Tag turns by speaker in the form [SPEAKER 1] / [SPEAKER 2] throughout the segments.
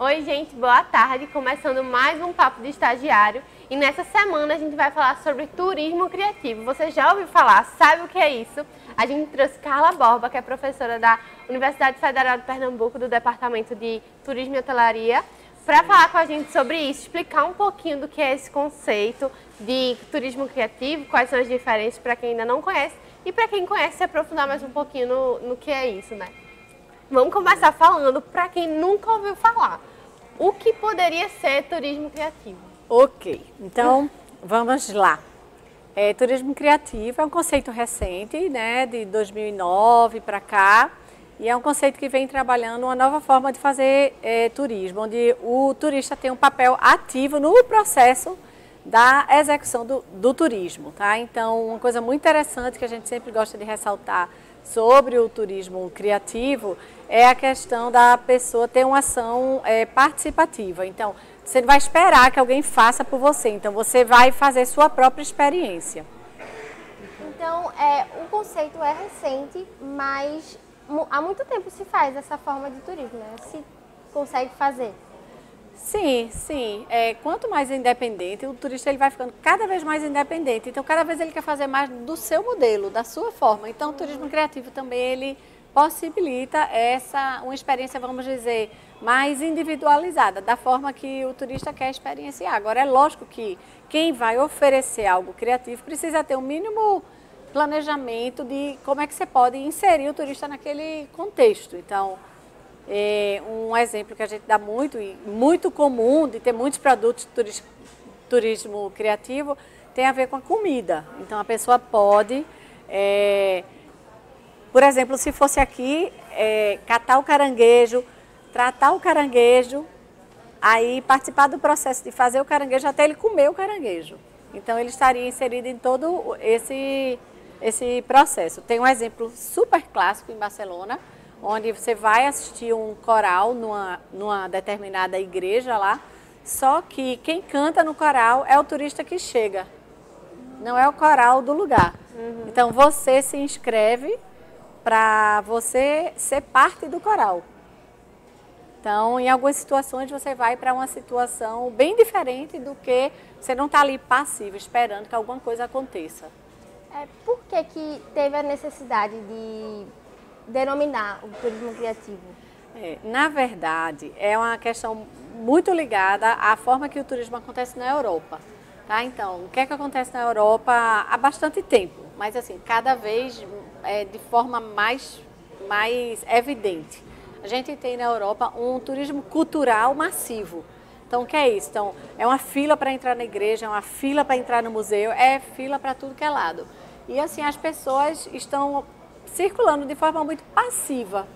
[SPEAKER 1] Oi, gente, boa tarde. Começando mais um Papo de Estagiário. E nessa semana a gente vai falar sobre turismo criativo. Você já ouviu falar? Sabe o que é isso? A gente trouxe Carla Borba, que é professora da Universidade Federal de Pernambuco, do Departamento de Turismo e Hotelaria, para falar com a gente sobre isso, explicar um pouquinho do que é esse conceito de turismo criativo, quais são as diferenças para quem ainda não conhece e para quem conhece se aprofundar mais um pouquinho no que é isso, né? Vamos começar falando para quem nunca ouviu falar. O que poderia ser turismo criativo?
[SPEAKER 2] Ok, então vamos lá. Turismo criativo é um conceito recente, né, de 2009 para cá, e é um conceito que vem trabalhando uma nova forma de fazer turismo, onde o turista tem um papel ativo no processo da execução do turismo, tá? Então, uma coisa muito interessante que a gente sempre gosta de ressaltar sobre o turismo criativo é a questão da pessoa ter uma ação participativa. Então, você não vai esperar que alguém faça por você, então você vai fazer sua própria experiência.
[SPEAKER 3] Então, o conceito é recente, mas há muito tempo se faz essa forma de turismo, né? Se consegue fazer.
[SPEAKER 2] Sim, sim. Quanto mais independente, o turista ele vai ficando cada vez mais independente. Então, cada vez ele quer fazer mais do seu modelo, da sua forma. Então, o turismo criativo também ele possibilita uma experiência, vamos dizer, mais individualizada, da forma que o turista quer experienciar. Agora, é lógico que quem vai oferecer algo criativo precisa ter um mínimo planejamento de como é que você pode inserir o turista naquele contexto. Então, um exemplo que a gente dá muito comum de ter muitos produtos de turismo criativo tem a ver com a comida. Então, a pessoa pode, por exemplo, se fosse aqui, catar o caranguejo, tratar o caranguejo, aí participar do processo de fazer o caranguejo até ele comer o caranguejo. Então, ele estaria inserido em todo esse processo. Tem um exemplo super clássico em Barcelona, onde você vai assistir um coral numa determinada igreja lá, só que quem canta no coral é o turista que chega, não é o coral do lugar. Uhum. Então, você se inscreve para você ser parte do coral. Então, em algumas situações, você vai para uma situação bem diferente do que você não está ali passivo, esperando que alguma coisa aconteça.
[SPEAKER 3] Por que teve a necessidade de denominar o turismo criativo?
[SPEAKER 2] Na verdade, é uma questão muito ligada à forma que o turismo acontece na Europa. Tá? Então, o que é que acontece na Europa há bastante tempo, mas assim, cada vez de forma mais evidente. A gente tem na Europa um turismo cultural massivo. Então, o que é isso? Então, é uma fila para entrar na igreja, é uma fila para entrar no museu, é fila para tudo que é lado. E assim, as pessoas estão circulando de forma muito passiva.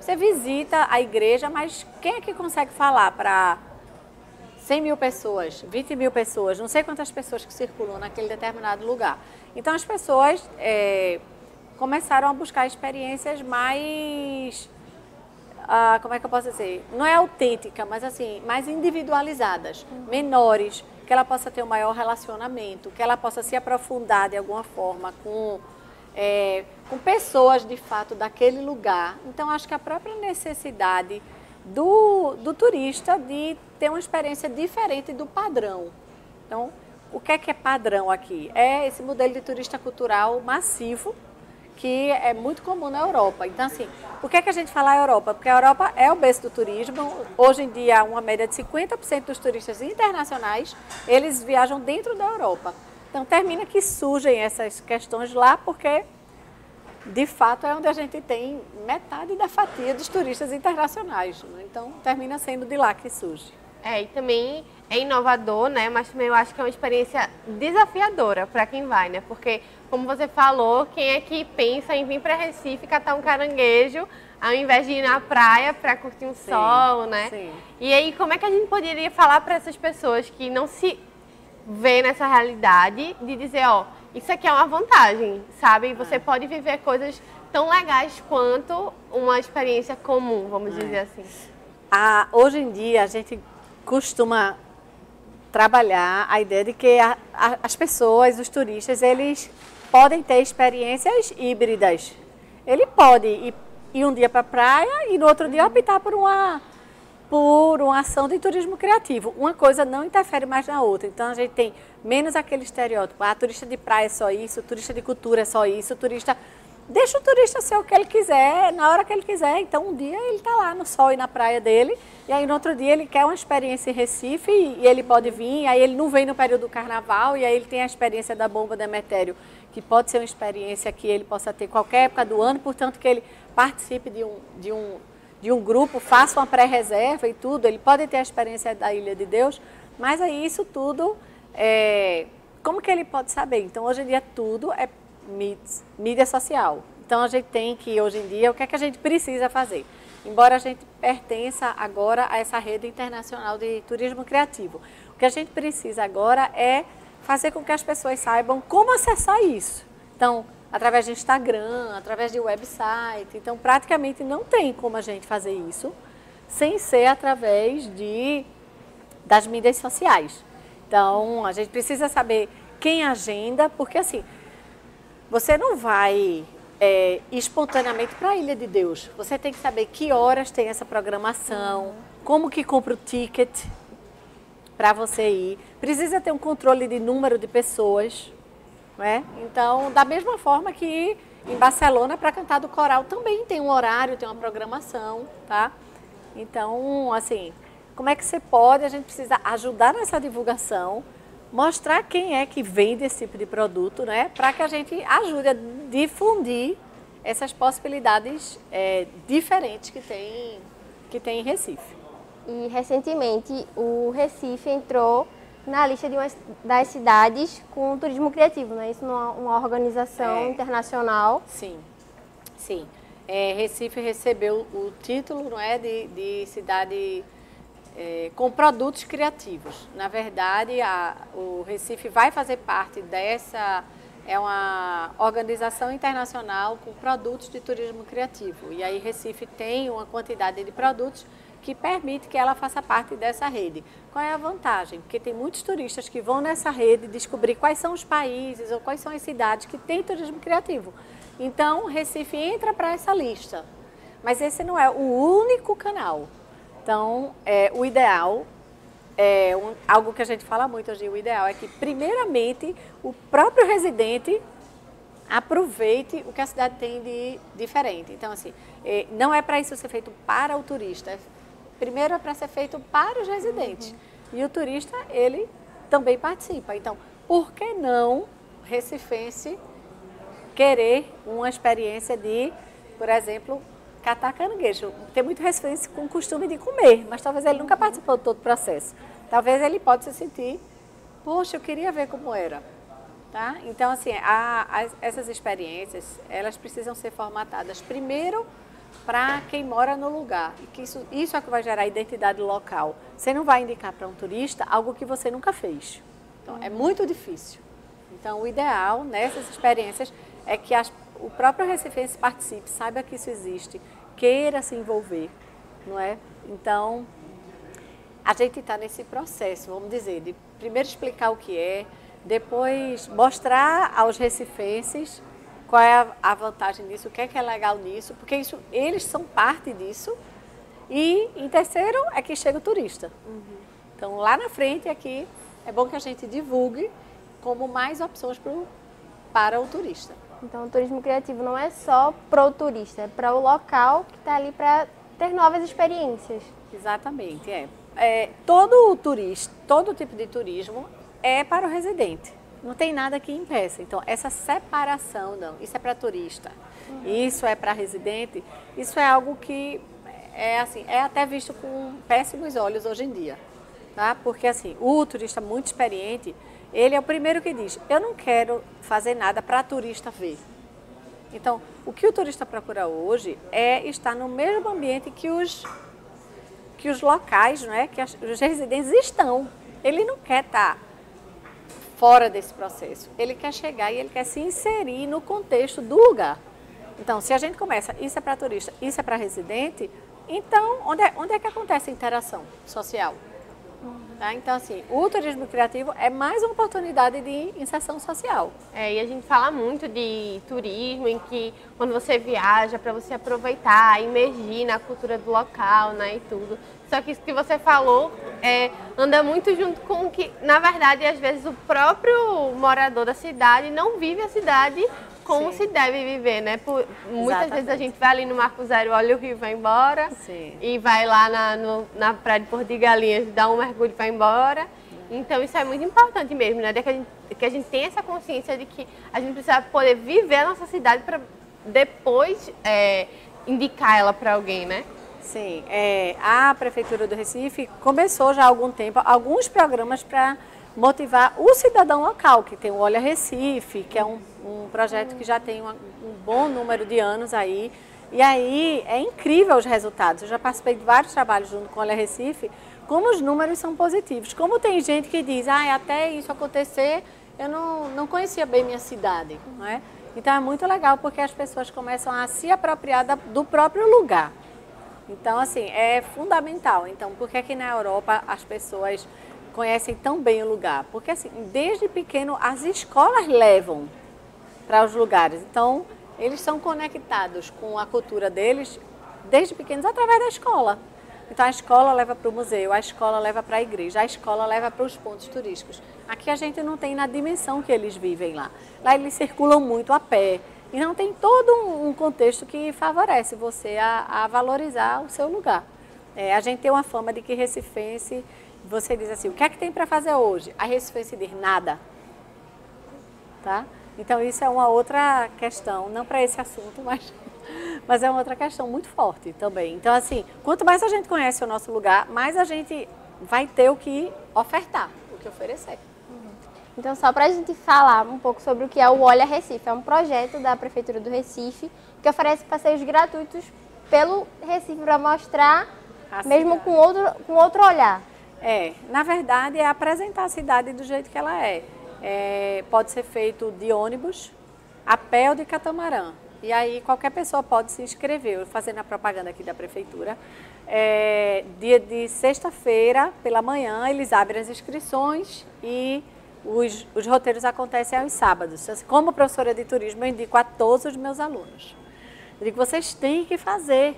[SPEAKER 2] Você visita a igreja, mas quem é que consegue falar para 100 mil pessoas, 20 mil pessoas, não sei quantas pessoas que circulam naquele determinado lugar. Então, as pessoas começaram a buscar experiências mais, como é que eu posso dizer? Não é autêntica, mas assim, mais individualizadas, menores, que ela possa ter um maior relacionamento, que ela possa se aprofundar de alguma forma com pessoas de fato daquele lugar. Então, acho que a própria necessidade do turista de ter uma experiência diferente do padrão. Então, o que é padrão aqui? É esse modelo de turista cultural massivo, que é muito comum na Europa. Então, assim, por que a gente fala a Europa? Porque a Europa é o berço do turismo. Hoje em dia, uma média de 50% dos turistas internacionais, eles viajam dentro da Europa. Então, termina que surgem essas questões lá, porque, de fato, é onde a gente tem metade da fatia dos turistas internacionais. Então, termina sendo de lá que surge.
[SPEAKER 1] E também é inovador, né? Mas também eu acho que é uma experiência desafiadora para quem vai, né? Porque, como você falou, quem é que pensa em vir para Recife catar um caranguejo ao invés de ir na praia para curtir um sol, né?
[SPEAKER 2] Sim.
[SPEAKER 1] E aí, como é que a gente poderia falar para essas pessoas que não se vê nessa realidade de dizer, isso aqui é uma vantagem, sabe? Você pode viver coisas tão legais quanto uma experiência comum, vamos dizer assim.
[SPEAKER 2] Hoje em dia, a gente costuma trabalhar a ideia de que as pessoas, os turistas, eles podem ter experiências híbridas. Ele pode ir um dia para a praia e no outro dia optar por por uma ação de turismo criativo. Uma coisa não interfere mais na outra. Então, a gente tem menos aquele estereótipo. Turista de praia é só isso, turista de cultura é só isso, turista... Deixa o turista ser o que ele quiser, na hora que ele quiser. Então, um dia ele está lá no sol e na praia dele, e aí no outro dia ele quer uma experiência em Recife e ele pode vir, aí ele não vem no período do carnaval, e aí ele tem a experiência da Bomba do Emetério, que pode ser uma experiência que ele possa ter qualquer época do ano, portanto que ele participe de um grupo, faça uma pré-reserva e tudo, ele pode ter a experiência da Ilha de Deus, mas aí isso tudo, como que ele pode saber? Então, hoje em dia tudo é mídia social. Então, a gente tem que, hoje em dia, o que é que a gente precisa fazer? Embora a gente pertença agora a essa rede internacional de turismo criativo, o que a gente precisa agora é fazer com que as pessoas saibam como acessar isso. Então, através de Instagram, através de website. Então, praticamente não tem como a gente fazer isso sem ser através das mídias sociais. Então, a gente precisa saber quem agenda, porque assim, você não vai espontaneamente para a Ilha de Deus. Você tem que saber que horas tem essa programação, como que compra o ticket para você ir. Precisa ter um controle de número de pessoas, né? Então, da mesma forma que em Barcelona, para cantar do coral, também tem um horário, tem uma programação, tá? Então, assim, como é que você pode? A gente precisa ajudar nessa divulgação, mostrar quem é que vende esse tipo de produto, né? Para que a gente ajude a difundir essas possibilidades diferentes que tem em Recife.
[SPEAKER 3] E recentemente o Recife entrou na lista das cidades com turismo criativo, né? Isso uma organização internacional.
[SPEAKER 2] Sim, sim. Recife recebeu o título, não é, de cidade com produtos criativos. Na verdade, o Recife vai fazer parte dessa, uma organização internacional com produtos de turismo criativo. E aí Recife tem uma quantidade de produtos que permite que ela faça parte dessa rede. Qual é a vantagem? Porque tem muitos turistas que vão nessa rede descobrir quais são os países ou quais são as cidades que têm turismo criativo. Então, Recife entra para essa lista. Mas esse não é o único canal. Então, o ideal, algo que a gente fala muito hoje, o ideal é que, primeiramente, o próprio residente aproveite o que a cidade tem de diferente. Então, assim, não é para isso ser feito para o turista, primeiro é para ser feito para os residentes. E o turista, ele também participa. Então, por que não recifense querer uma experiência de, por exemplo, catar caranguejo? Tem muito recifense com o costume de comer, mas talvez ele nunca participou de todo o processo. Talvez ele possa se sentir, poxa, eu queria ver como era. Tá? Então, assim, essas experiências, elas precisam ser formatadas primeiro para quem mora no lugar. E que isso é que vai gerar identidade local. Você não vai indicar para um turista algo que você nunca fez. Então, é muito difícil. Então, o ideal nessas experiências é que o próprio recifense participe, saiba que isso existe, queira se envolver, não é? Então, a gente está nesse processo, vamos dizer, de primeiro explicar o que é, depois mostrar aos recifenses qual é a vantagem disso, o que é legal nisso, porque eles são parte disso. E, em terceiro, é que chega o turista. Então, lá na frente, aqui, é bom que a gente divulgue como mais opções para o turista.
[SPEAKER 3] Então, o turismo criativo não é só para o turista, é para o local que está ali para ter novas experiências.
[SPEAKER 2] Exatamente, todo tipo de turismo é para o residente. Não tem nada que impeça. Então, essa separação, não, isso é para turista, isso é para residente, isso é algo que é até visto com péssimos olhos hoje em dia. Tá? Porque assim, o turista muito experiente, ele é o primeiro que diz, eu não quero fazer nada para turista ver. Então, o que o turista procura hoje é estar no mesmo ambiente que os locais, não é? Que os residentes estão. Ele não quer estar fora desse processo. Ele quer chegar e ele quer se inserir no contexto do lugar. Então, se a gente começa, isso é para turista, isso é para residente, então, onde é que acontece a interação social? Tá? Então, assim, o turismo criativo é mais uma oportunidade de inserção social.
[SPEAKER 1] E a gente fala muito de turismo, em que quando você viaja, para você aproveitar, imergir na cultura do local, né, e tudo. Só que isso que você falou anda muito junto com o que, na verdade, às vezes o próprio morador da cidade não vive a cidade como se deve viver, né? Muitas vezes a gente vai ali no Marco Zero, olha o rio e vai embora.
[SPEAKER 2] Sim.
[SPEAKER 1] E vai lá na praia de Porto de Galinhas, dá um mergulho e vai embora. Então isso é muito importante mesmo, né? Que a gente tenha essa consciência de que a gente precisa poder viver a nossa cidade para depois indicar ela para alguém, né?
[SPEAKER 2] Sim, a Prefeitura do Recife começou já há algum tempo alguns programas para motivar o cidadão local, que tem o Olha Recife, que é um projeto que já tem um bom número de anos aí. E aí é incrível os resultados. Eu já participei de vários trabalhos junto com o Olha Recife, como os números são positivos. Como tem gente que diz, até isso acontecer, eu não conhecia bem minha cidade, não é? Então é muito legal porque as pessoas começam a se apropriar do próprio lugar. Então, assim, é fundamental. Então, por que aqui na Europa as pessoas conhecem tão bem o lugar? Porque, assim, desde pequeno as escolas levam para os lugares. Então, eles são conectados com a cultura deles desde pequenos através da escola. Então, a escola leva para o museu, a escola leva para a igreja, a escola leva para os pontos turísticos. Aqui a gente não tem na dimensão que eles vivem lá. Lá eles circulam muito a pé. E não tem todo um contexto que favorece você a valorizar o seu lugar. A gente tem uma fama de que recifense, você diz assim, o que é que tem para fazer hoje? A recifense diz nada. Tá? Então isso é uma outra questão, não para esse assunto, mas é uma outra questão muito forte também. Então assim, quanto mais a gente conhece o nosso lugar, mais a gente vai ter o que ofertar, o que oferecer.
[SPEAKER 3] Então, só para a gente falar um pouco sobre o que é o Olha Recife. É um projeto da Prefeitura do Recife que oferece passeios gratuitos pelo Recife para mostrar, mesmo com outro olhar.
[SPEAKER 2] Na verdade, é apresentar a cidade do jeito que ela é. Pode ser feito de ônibus, a pé ou de catamarã. E aí qualquer pessoa pode se inscrever, fazendo a propaganda aqui da Prefeitura. Dia de sexta-feira, pela manhã, eles abrem as inscrições e os roteiros acontecem aos sábados. Como professora de turismo, eu indico a todos os meus alunos. Eu digo, vocês têm que fazer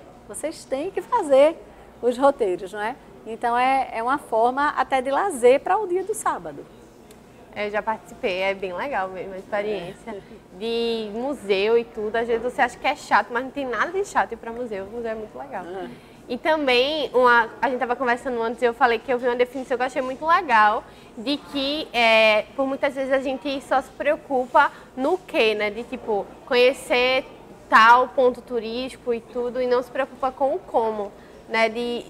[SPEAKER 2] os roteiros, não é? Então, é uma forma até de lazer para o dia do sábado.
[SPEAKER 1] Eu já participei, é bem legal mesmo a experiência de museu e tudo. Às vezes você acha que é chato, mas não tem nada de chato ir para museu. O museu é muito legal. E também, a gente estava conversando antes e eu falei que eu vi uma definição que eu achei muito legal, de que por muitas vezes a gente só se preocupa no quê, né? De tipo, conhecer tal ponto turístico e tudo, e não se preocupa com o como, né? De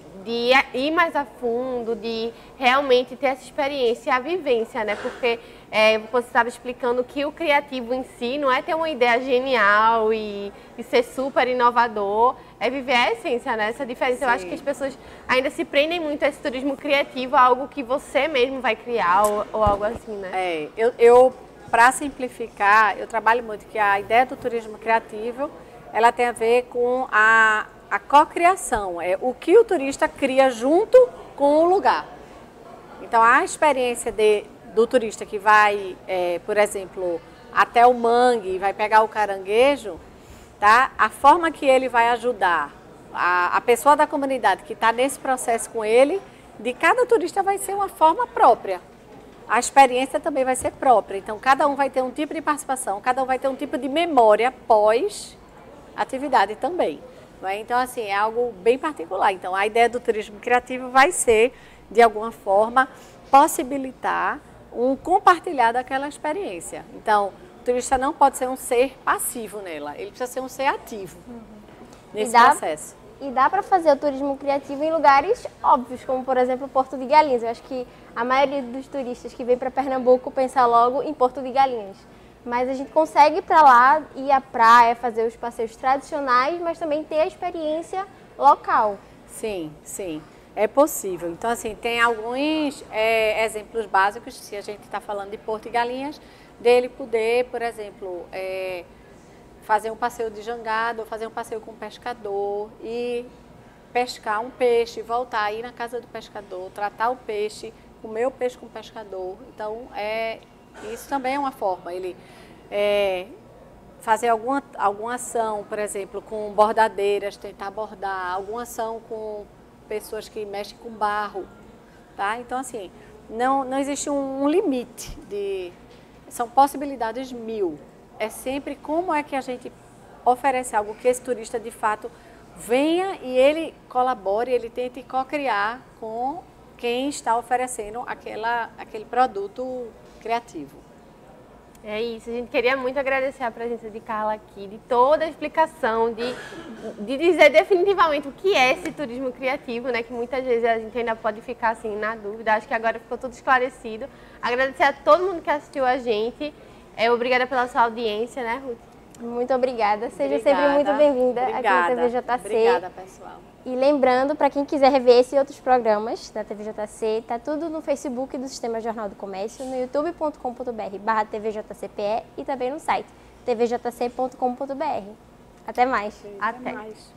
[SPEAKER 1] ir mais a fundo, de realmente ter essa experiência, a vivência, né? Porque você estava explicando que o criativo em si não é ter uma ideia genial e ser super inovador, é viver a essência, né? Essa diferença. Sim. Eu acho que as pessoas ainda se prendem muito a esse turismo criativo, a algo que você mesmo vai criar ou algo assim, né?
[SPEAKER 2] Eu para simplificar, eu trabalho muito que a ideia do turismo criativo, ela tem a ver com a cocriação, o que o turista cria junto com o lugar. Então, a experiência do turista que vai, por exemplo, até o mangue e vai pegar o caranguejo, tá? A forma que ele vai ajudar a pessoa da comunidade que está nesse processo com ele, de cada turista vai ser uma forma própria. A experiência também vai ser própria. Então, cada um vai ter um tipo de participação, cada um vai ter um tipo de memória pós-atividade também. Então, assim, é algo bem particular. Então, a ideia do turismo criativo vai ser, de alguma forma, possibilitar um compartilhar daquela experiência. Então, o turista não pode ser um ser passivo nela, ele precisa ser um ser ativo nesse processo.
[SPEAKER 3] E dá para fazer o turismo criativo em lugares óbvios, como, por exemplo, Porto de Galinhas. Eu acho que a maioria dos turistas que vem para Pernambuco pensa logo em Porto de Galinhas. Mas a gente consegue ir para lá, ir à praia, fazer os passeios tradicionais, mas também ter a experiência local.
[SPEAKER 2] Sim, sim, é possível. Então, assim, tem alguns exemplos básicos, se a gente está falando de Porto de Galinhas, dele poder, por exemplo, fazer um passeio de jangada, ou fazer um passeio com um pescador e pescar um peixe, voltar aí na casa do pescador, tratar o peixe, comer o peixe com o pescador. Então, isso também é uma forma. Ele fazer alguma ação, por exemplo, com bordadeiras, tentar bordar, alguma ação com pessoas que mexem com barro, tá? Então, assim, não existe um limite, são possibilidades 1000. É sempre como é que a gente oferece algo que esse turista, de fato, venha e ele colabore, ele tente co-criar com quem está oferecendo aquele produto criativo.
[SPEAKER 1] É isso, a gente queria muito agradecer a presença de Carla aqui, de toda a explicação, de dizer definitivamente o que é esse turismo criativo, né? Que muitas vezes a gente ainda pode ficar assim na dúvida. Acho que agora ficou tudo esclarecido. Agradecer a todo mundo que assistiu a gente. Obrigada pela sua audiência, né, Ruth?
[SPEAKER 3] Muito obrigada. Seja sempre muito bem-vinda aqui na TVJC.
[SPEAKER 2] Obrigada, pessoal.
[SPEAKER 3] E lembrando, para quem quiser rever esse e outros programas da TVJC, tá tudo no Facebook do Sistema Jornal do Comércio, no youtube.com.br/TVJCPE e também no site tvjc.com.br. Até mais.
[SPEAKER 2] Até mais.